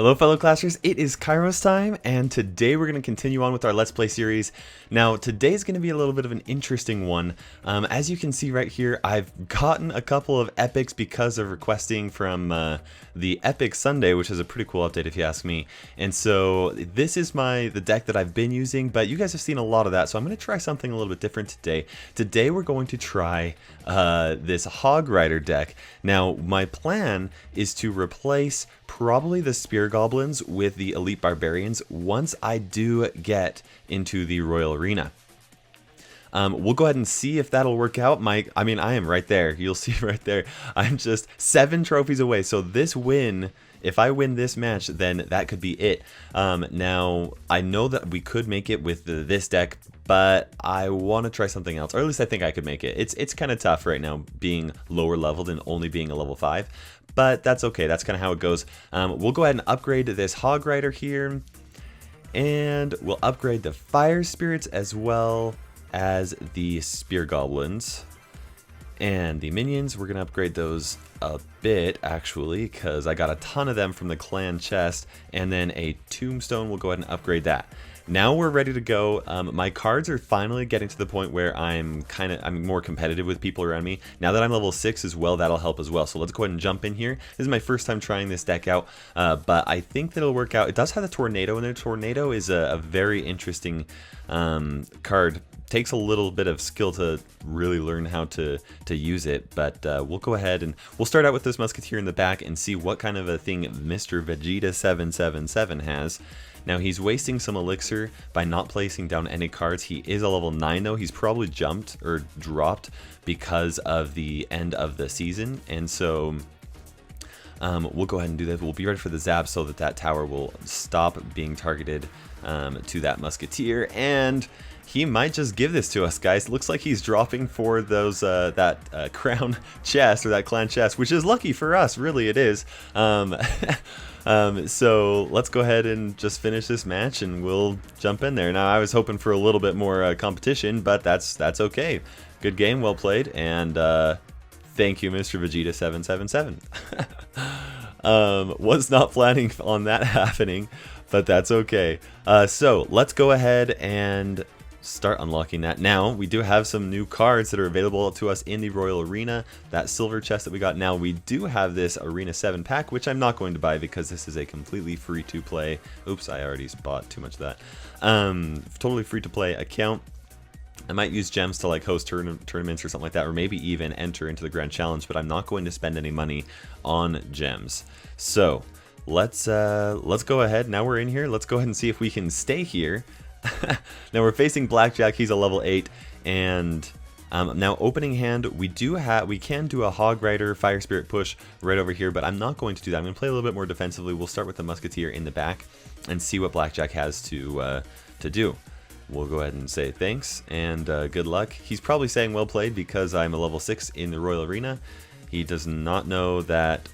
Hello fellow Clashers, it is Kairos time, and today we're going to continue on with our Let's Play series. Now today's going to be a little bit of an interesting one. As you can see right here, I've gotten a couple of epics because of requesting from the Epic Sunday, which is a pretty cool update if you ask me. And so this is the deck that I've been using, but you guys have seen a lot of that, so I'm going to try something a little bit different today. Today we're going to try this Hog Rider deck. Now my plan is to replace probably the Spear Goblins with the Elite Barbarians once I do get into the Royal Arena. We'll go ahead and see if that'll work out. I am right there. You'll see right there. I'm just 7 trophies away. So this win, if I win this match, then that could be it. Now, I know that we could make it with this deck, but I want to try something else. Or at least I think I could make it. It's kind of tough right now being lower leveled and only being a level 5. But that's okay. That's kind of how it goes. We'll go ahead and upgrade this Hog Rider here. And we'll upgrade the Fire Spirits as well as the Spear Goblins. And the Minions, we're going to upgrade those a bit, actually, because I got a ton of them from the clan chest. And then a Tombstone, we'll go ahead and upgrade that. Now we're ready to go. My cards are finally getting to the point where I'm more competitive with people around me. Now that I'm level 6 as well, that'll help as well. So let's go ahead and jump in here. This is my first time trying this deck out, but I think that it'll work out. It does have the Tornado in there. Tornado is a very interesting card. Takes a little bit of skill to really learn how to use it, but we'll go ahead and we'll start out with this Musketeer in the back and see what kind of a thing Mr. Vegeta 777 has. Now he's wasting some elixir by not placing down any cards. He is a level 9 though. He's probably jumped or dropped because of the end of the season, and so we'll go ahead and do that. We'll be ready for the zap so that that tower will stop being targeted to that Musketeer, and he might just give this to us, guys. Looks like he's dropping for those that crown chest or that clan chest, which is lucky for us. Really, it is. So let's go ahead and just finish this match, and we'll jump in there. Now, I was hoping for a little bit more competition, but that's okay. Good game, well played, and thank you, Mr. Vegeta 777. Was not planning on that happening, but that's okay. So let's go ahead and start unlocking that. Now we do have some new cards that are available to us in the Royal Arena. That silver chest that we got. Now we do have this Arena 7 pack, which I'm not going to buy because this is a completely free to play. Oops, I already bought too much of that. Totally free to play account. I might use gems to like host tournaments or something like that, or maybe even enter into the Grand Challenge, but I'm not going to spend any money on gems. So let's go ahead. Now we're in here. Let's go ahead and see if we can stay here. Now we're facing Blackjack. He's a level 8, and now opening hand, we can do a Hog Rider Fire Spirit push right over here, but I'm not going to do that. I'm going to play a little bit more defensively. We'll start with the Musketeer in the back and see what Blackjack has to do. We'll go ahead and say thanks and good luck. He's probably saying well played because I'm a level 6 in the Royal Arena. He does not know that.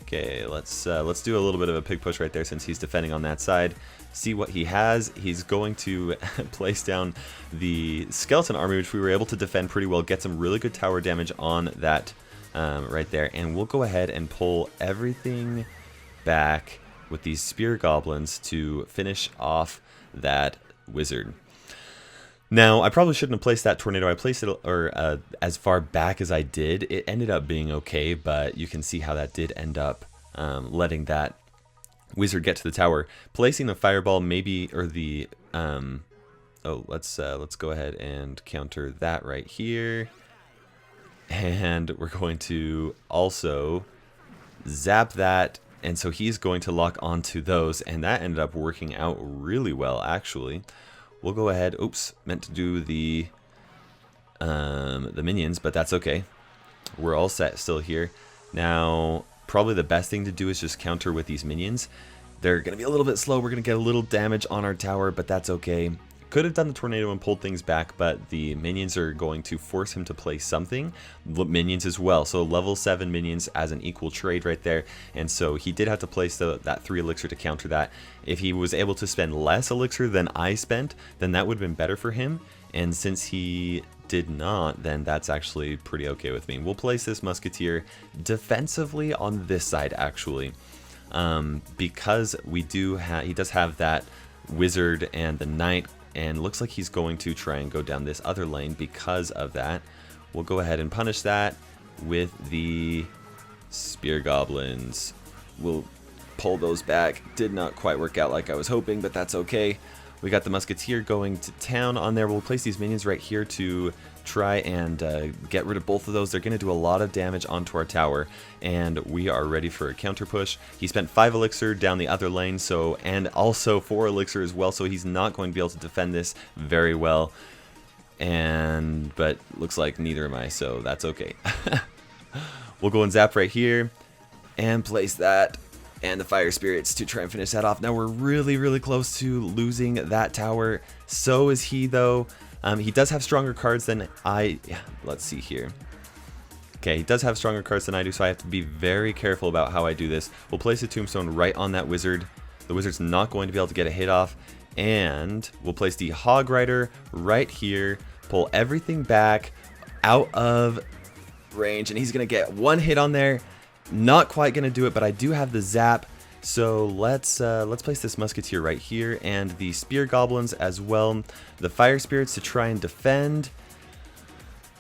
Okay, let's do a little bit of a pig push right there since he's defending on that side. See what he has. He's going to place down the Skeleton Army, which we were able to defend pretty well, get some really good tower damage on that right there. And we'll go ahead and pull everything back with these Spear Goblins to finish off that Wizard. Now, I probably shouldn't have placed that Tornado. I placed it as far back as I did. It ended up being okay, but you can see how that did end up letting that Wizard get to the tower. Placing the Fireball maybe, or the... let's go ahead and counter that right here. And we're going to also zap that, and so he's going to lock onto those, and that ended up working out really well, actually. We'll go ahead. Oops, meant to do the minions, but that's okay. We're all set still here. Now, probably the best thing to do is just counter with these minions. They're going to be a little bit slow. We're going to get a little damage on our tower, but that's okay. Could have done the Tornado and pulled things back, but the minions are going to force him to play something. Minions as well, so level 7 minions as an equal trade right there. And so he did have to place that 3 elixir to counter that. If he was able to spend less elixir than I spent, then that would have been better for him. And since he did not, then that's actually pretty okay with me. We'll place this musketeer defensively on this side, actually. Because he does have that wizard and the knight, and looks like he's going to try and go down this other lane because of that. We'll go ahead and punish that with the spear goblins. We'll pull those back. Did not quite work out like I was hoping, but that's okay. We got the musketeer going to town on there. We'll place these minions right here to try and get rid of both of those. They're going to do a lot of damage onto our tower, and we are ready for a counter push. He spent 5 elixir down the other lane, and also 4 elixir as well, so he's not going to be able to defend this very well. But looks like neither am I, so that's okay. We'll go and zap right here and place that and the fire spirits to try and finish that off. Now we're really close to losing that tower. So is he, though. He does have stronger cards than let's see here. Okay, he does have stronger cards than I do, so I have to be very careful about how I do this. We'll place a tombstone right on that wizard. The wizard's not going to be able to get a hit off. And we'll place the hog rider right here, pull everything back out of range, and he's gonna get 1 hit on there. Not quite gonna do it, but I do have the zap. So let's place this musketeer right here and the spear goblins as well. The fire spirits to try and defend,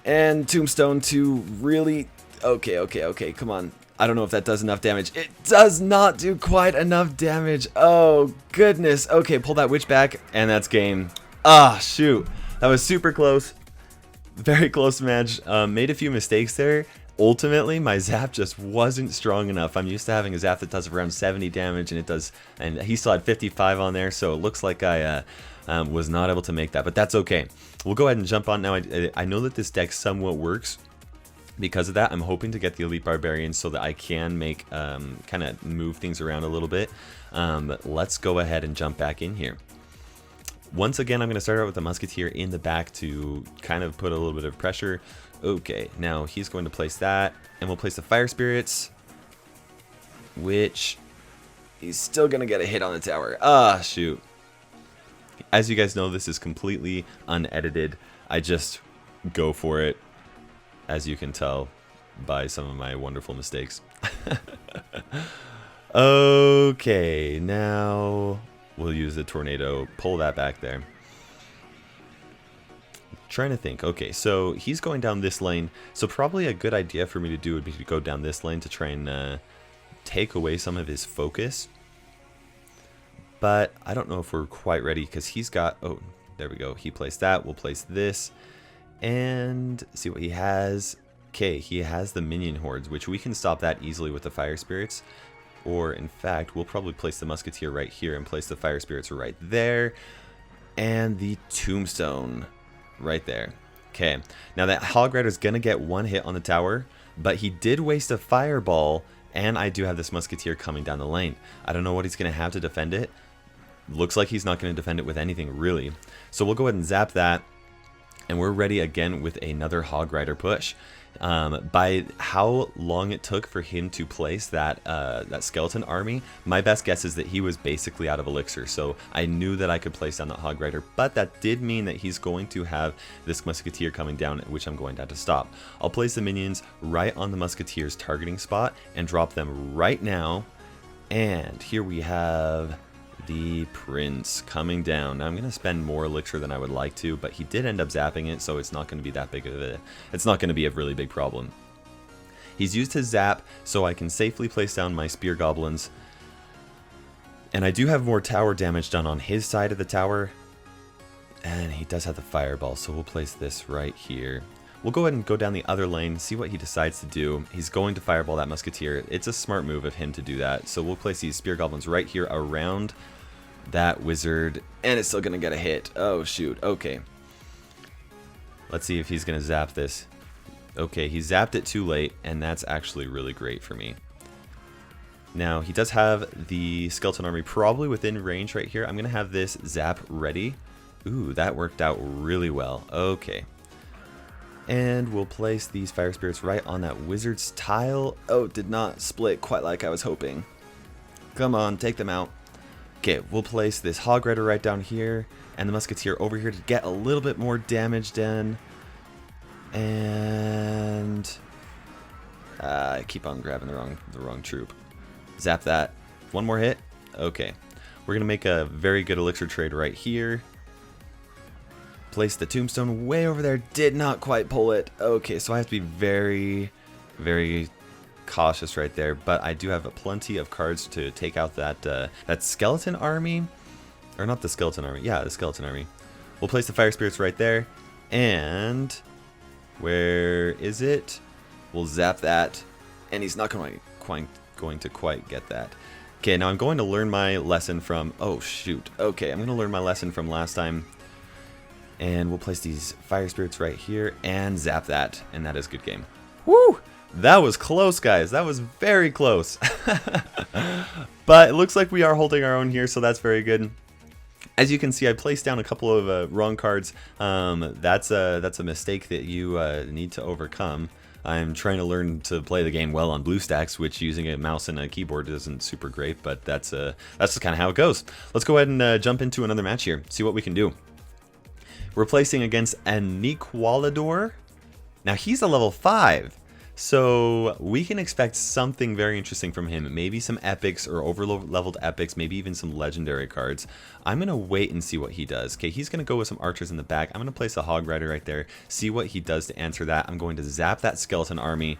and tombstone to really okay, come on. I don't know if that does enough damage. It does not do quite enough damage. Oh goodness. Okay, pull that witch back, and that's game. Ah, shoot, that was super close. Very close match. Made a few mistakes there. Ultimately, my zap just wasn't strong enough. I'm used to having a zap that does around 70 damage, and he still had 55 on there, so it looks like I was not able to make that, but that's okay. We'll go ahead and jump on now. I know that this deck somewhat works. Because of that, I'm hoping to get the elite barbarians so that I can make kind of move things around a little bit. Let's go ahead and jump back in here. Once again, I'm going to start out with the musketeer in the back to kind of put a little bit of pressure. Okay, now he's going to place that, and we'll place the fire spirits, which he's still going to get a hit on the tower. Ah, shoot. As you guys know, this is completely unedited. I just go for it, as you can tell by some of my wonderful mistakes. Okay, now we'll use the tornado, pull that back there. Trying to think. Okay, so he's going down this lane, so probably a good idea for me to do would be to go down this lane to try and take away some of his focus. But I don't know if we're quite ready because he's got, oh, there we go. He placed that. We'll place this and see what he has. Okay, he has the minion hordes, which we can stop that easily with the fire spirits. Or in fact, we'll probably place the musketeer right here and place the fire spirits right there. And the tombstone right there. Okay, now that hog rider is going to get 1 hit on the tower, but he did waste a fireball, and I do have this musketeer coming down the lane. I don't know what he's going to have to defend it. Looks like he's not going to defend it with anything, really. So we'll go ahead and zap that, and we're ready again with another hog rider push. By how long it took for him to place that skeleton army, my best guess is that he was basically out of elixir, so I knew that I could place down that hog rider, but that did mean that he's going to have this musketeer coming down, which I'm going to have to stop. I'll place the minions right on the musketeer's targeting spot and drop them right now, and here we have the prince coming down. Now I'm going to spend more elixir than I would like to, but he did end up zapping it, so it's not going to be that big of it's not going to be a really big problem. He's used his zap, so I can safely place down my spear goblins. And I do have more tower damage done on his side of the tower. And he does have the fireball, so we'll place this right here. We'll go ahead and go down the other lane, see what he decides to do. He's going to fireball that musketeer. It's a smart move of him to do that. So we'll place these spear goblins right here around that wizard, and it's still gonna get a hit. Oh shoot. Okay, let's see if he's gonna zap this. Okay, he zapped it too late, and that's actually really great for me. Now he does have the skeleton army probably within range right here. I'm gonna have this zap ready. Ooh, that worked out really well. Okay, and we'll place these fire spirits right on that wizard's tile. Oh, did not split quite like I was hoping. Come on, take them out. Okay, we'll place this hog rider right down here and the musketeer over here to get a little bit more damage done. And I keep on grabbing the wrong troop. Zap that. One more hit. Okay. We're going to make a very good elixir trade right here. Place the tombstone way over there. Did not quite pull it. Okay, so I have to be very, very cautious right there. But I do have plenty of cards to take out that skeleton army. Or not the skeleton army. Yeah, the skeleton army. We'll place the fire spirits right there. And where is it? We'll zap that. And he's not going to quite get that. Okay, now I'm going to learn my lesson from... Oh, shoot. Okay, I'm going to learn my lesson from last time. And we'll place these fire spirits right here and zap that. And that is good game. Woo! That was close, guys. That was very close. But it looks like we are holding our own here, so that's very good. As you can see, I placed down a couple of wrong cards. That's a mistake that you need to overcome. I'm trying to learn to play the game well on BlueStacks, which using a mouse and a keyboard isn't super great, but that's just kind of how it goes. Let's go ahead and jump into another match here, see what we can do. We're placing against Anqualador. Now he's a level 5, so we can expect something very interesting from him. Maybe some epics or over-leveled epics, maybe even some legendary cards. I'm going to wait and see what he does. Okay, he's going to go with some archers in the back. I'm going to place a hog rider right there, see what he does to answer that. I'm going to zap that skeleton army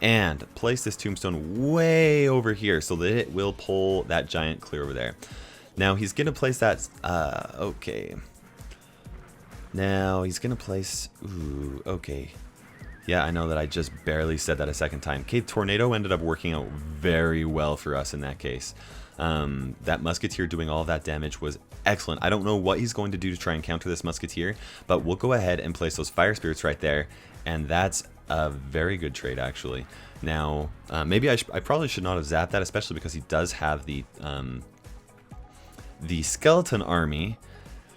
and place this tombstone way over here so that it will pull that giant clear over there. Now he's going to place that... okay. Now he's going to place... Ooh, okay. Yeah, I know that I just barely said that a second time. Okay, Tornado ended up working out very well for us in that case. That Musketeer doing all that damage was excellent. I don't know what he's going to do to try and counter this Musketeer, but we'll go ahead and place those Fire Spirits right there, and that's a very good trade, actually. Now, maybe I probably should not have zapped that, especially because he does have the Skeleton Army.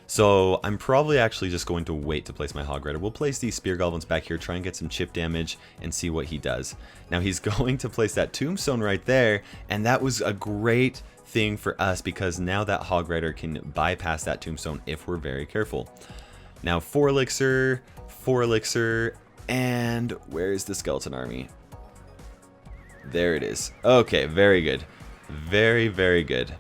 So I'm probably actually just going to wait to place my Hog Rider. We'll place these Spear Goblins back here, try and get some chip damage, and see what he does. Now he's going to place that Tombstone right there, and that was a great thing for us because now that Hog Rider can bypass that Tombstone if we're very careful. Now 4 Elixir, and where's the Skeleton Army? There it is. Okay, very good. Very, very good.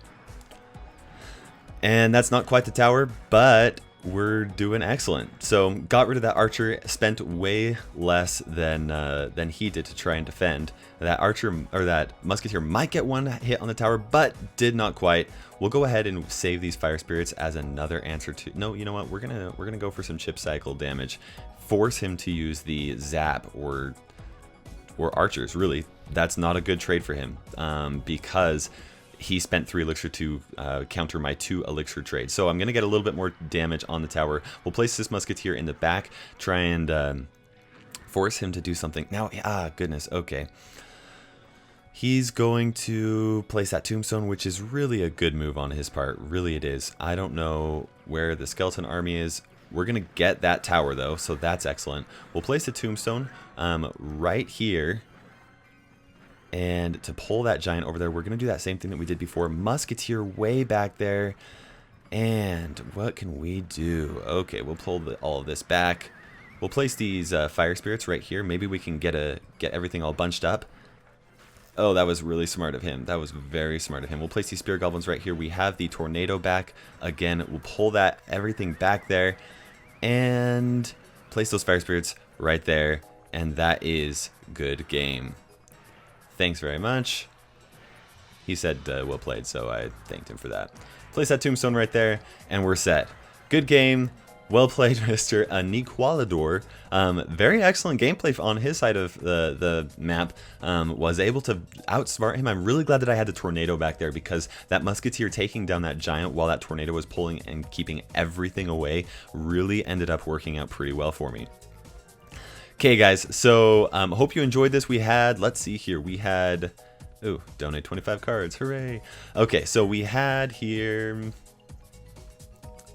And that's not quite the tower, but we're doing excellent. So got rid of that archer, spent way less than he did to try and defend. That archer or that musketeer might get one hit on the tower, but did not quite. We'll go ahead and save these fire spirits as another answer to... No, you know what? We're gonna go for some chip cycle damage. Force him to use the zap or archers. Really, that's not a good trade for him because he spent 3 elixir to counter my 2 elixir trade. So I'm going to get a little bit more damage on the tower. We'll place this musketeer in the back, try and force him to do something. Now, goodness, okay. He's going to place that tombstone, which is really a good move on his part. Really it is. I don't know where the skeleton army is. We're going to get that tower, though, so that's excellent. We'll place the tombstone right here. And to pull that giant over there, we're going to do that same thing that we did before. Musketeer way back there. And what can we do? Okay, we'll pull all of this back. We'll place these fire spirits right here. Maybe we can get everything all bunched up. Oh, that was really smart of him. That was very smart of him. We'll place these spear goblins right here. We have the tornado back. Again, we'll pull everything back there. And place those fire spirits right there. And that is good game. Thanks very much. He said well played, so I thanked him for that. Place that tombstone right there, and we're set. Good game. Well played, Mr. Anqualador. Very excellent gameplay on his side of the map. Was able to outsmart him. I'm really glad that I had the tornado back there because that musketeer taking down that giant while that tornado was pulling and keeping everything away really ended up working out pretty well for me. Okay, guys, so hope you enjoyed this. We had, let's see here, we had, ooh, donate 25 cards, hooray. Okay, so we had here,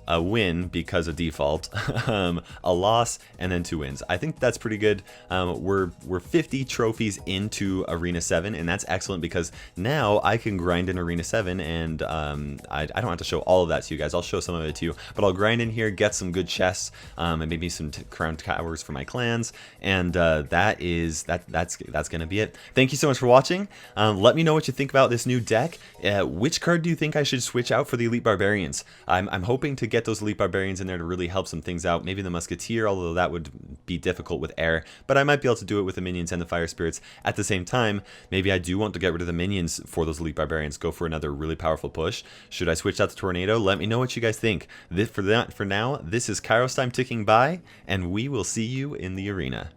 a win because of default, a loss, and then 2 wins. I think that's pretty good. We're 50 trophies into Arena 7, and that's excellent because now I can grind in Arena 7, and I don't have to show all of that to you guys. I'll show some of it to you, but I'll grind in here, get some good chests, and maybe some crown towers for my clans, and that's gonna be it. Thank you so much for watching. Let me know what you think about this new deck. Which card do you think I should switch out for the Elite Barbarians? I'm hoping to get those Elite Barbarians in there to really help some things out. Maybe the Musketeer, although that would be difficult with air, but I might be able to do it with the minions and the Fire Spirits. At the same time, maybe I do want to get rid of the minions for those Elite Barbarians, go for another really powerful push. Should I switch out the Tornado? Let me know what you guys think. For now, this is KairosTime ticking by, and we will see you in the arena.